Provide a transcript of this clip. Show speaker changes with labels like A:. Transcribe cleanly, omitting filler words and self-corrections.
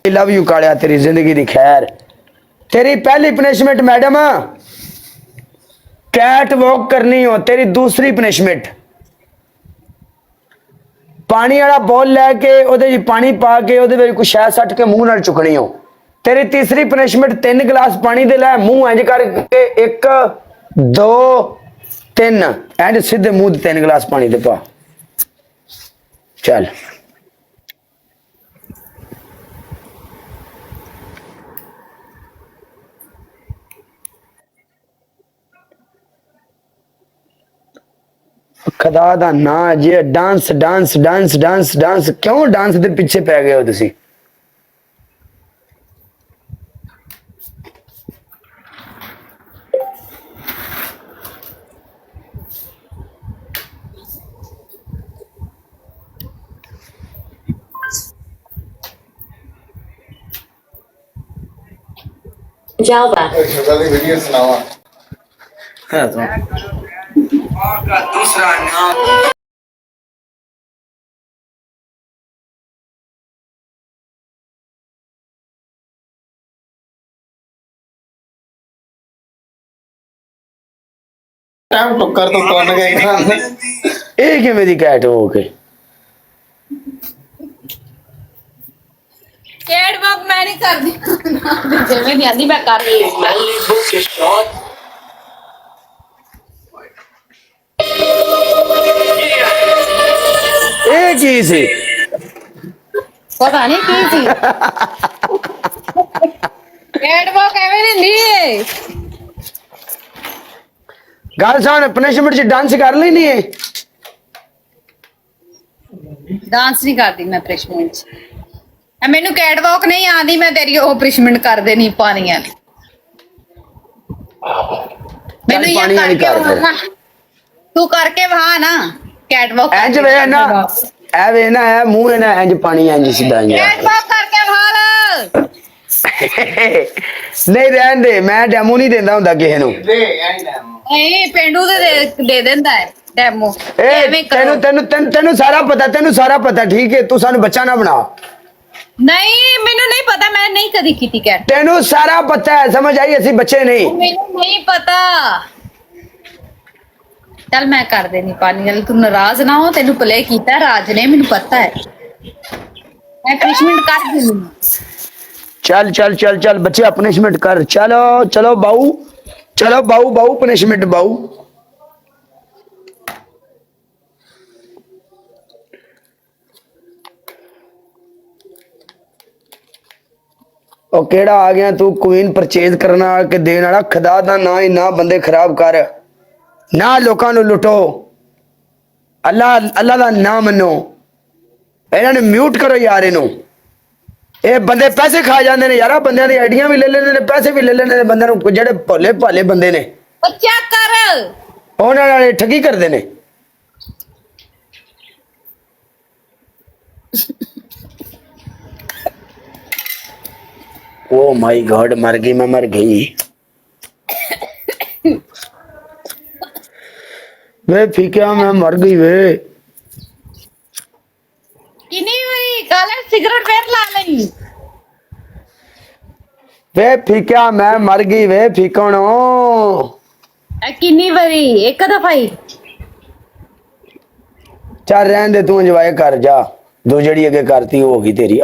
A: Love you Kaliya, तेरी जिंदगी दी खैर। तेरी पहली पनिशमेंट मैडम कैट वॉक करनी हो। तेरी दूसरी पनिशमेंट पानी वाला बॉल लैके ओदे पानी पा के ओदे विच कुछ शै सट के मुंह नाल चुकनी हो। तेरी तीसरी पनिशमेंट 3 गिलास पानी दे लै मुंह इंज करके 1 2 3 इंज सीधे मुंह 3 गिलास पानी दे पा। चल खदा दा ना जे dance dance dance dance dance क्यों डांस दे पीछे पै गए हो तुसी?
B: Java.
C: वीडियो सुनावा
A: है तो दूसरा नाम
C: टाइम टक्कर तो कौन गए
A: ਇਹ ਕਿਵੇਂ ਦੀ ਕੈਟ ਹੋ ਕੇ
D: कैट वॉक मैं नहीं करती जिवें नहीं आंदी मैं कर रही
A: ਇਹ ਕੀ ਸੀ?
D: पता नहीं की थी कैट वॉक एवें नहीं दी
A: ਗੱਲ ਸੁਣ ਪਨਿਸ਼ਮੈਂਟ ਚ ਡਾਂਸ ਕਰ ਲੈਣੀ ਹੈ।
D: डांस नहीं करती मैं प्रेशमेंट मैनू कैट वॉक नहीं आती मैं तेरी प्रेशमेंट कर देनी पानी मैनू ये
A: पानी वाली
D: करके
A: कर
D: वहा तू करके वहा ना कैट वॉक
A: ਇੰਜ ਵੇ ਨਾ ਐ ਵੇ ਨਾ ਐ ਮੂੰਹ ਹੈ ਨਾ ਇੰਜ ਪਾਣੀ ਇੰਜ ਸਿੱਧਾ ਇੰਜ
D: कैट वॉक करके वहा
A: ਨਹੀਂ ਰਹਿਣ ਦੇ, ਮੈਂ ਡੈਮੋ ਨਹੀਂ ਦਿੰਦਾ ਹੁੰਦਾ ਕਿਸੇ ਨੂੰ।
D: नहीं पेंडू दे देंदा है डेमो
A: ਤੈਨੂੰ ਸਾਰਾ ਪਤਾ, ਤੈਨੂੰ ਸਾਰਾ ਪਤਾ ਠੀਕ ਹੈ। ਤੂੰ ਸਾਨੂੰ ਬੱਚਾ ਨਾ ਬਣਾ।
D: नहीं मैनू नहीं पता मैं नहीं कदी की कैट
A: ਤੈਨੂੰ ਸਾਰਾ ਪਤਾ ਹੈ, ਸਮਝ ਆਈ? ਅਸੀਂ ਬੱਚੇ ਨਹੀਂ।
D: मैनू नहीं पता चल मैं कर देनी पानी वाली तू नाराज ना हो तेनू प्ले कीता राज ने मैनू पता है मैं पनिशमेंट कर देनी
A: चल चल चल चल बच्चे पनिशमेंट कर। चलो चलो बाऊ, चलो बाऊ बाऊ पनिशमेंट बाऊ। ओ केड़ा आ गया तू क्वीन परचेज करना के देने वाला? खुदा दा ना ही ना बंदे खराब कर, ना लोकां नू लुटो। अल्लाह अल्लाह दा ना मनो। इन्हां ने म्यूट करो यार इनू। ਇਹ ਬੰਦੇ ਪੈਸੇ ਖਾ ਜਾਂਦੇ ਨੇ ਯਾਰਾ, ਬੰਦਿਆਂ ਦੀ ਆਈਡੀਆਂ ਵੀ ਲੈ ਲੈਂਦੇ ਨੇ, ਪੈਸੇ ਵੀ ਲੈ ਲੈਂਦੇ ਨੇ ਬੰਦਿਆਂ ਨੂੰ। ਜਿਹੜੇ ਭੋਲੇ ਭਾਲੇ ਬੰਦੇ ਨੇ
D: ओ चेक कर
A: ਉਹਨਾਂ ਨਾਲ ਠੱਗੀ ਕਰਦੇ ਨੇ। ओ माय गॉड मर गई, मैं मर गई। वे फीका मैं मर गई वे।
D: किनी हुई काले सिगरेट फेर ला लई
A: वे फीका मैं मर गई वे फीकणो।
D: किनी बरी एक दफा ही
A: चल रहने दे, तू एंजॉय कर जा। दो जड़ी अगे करती होगी तेरी।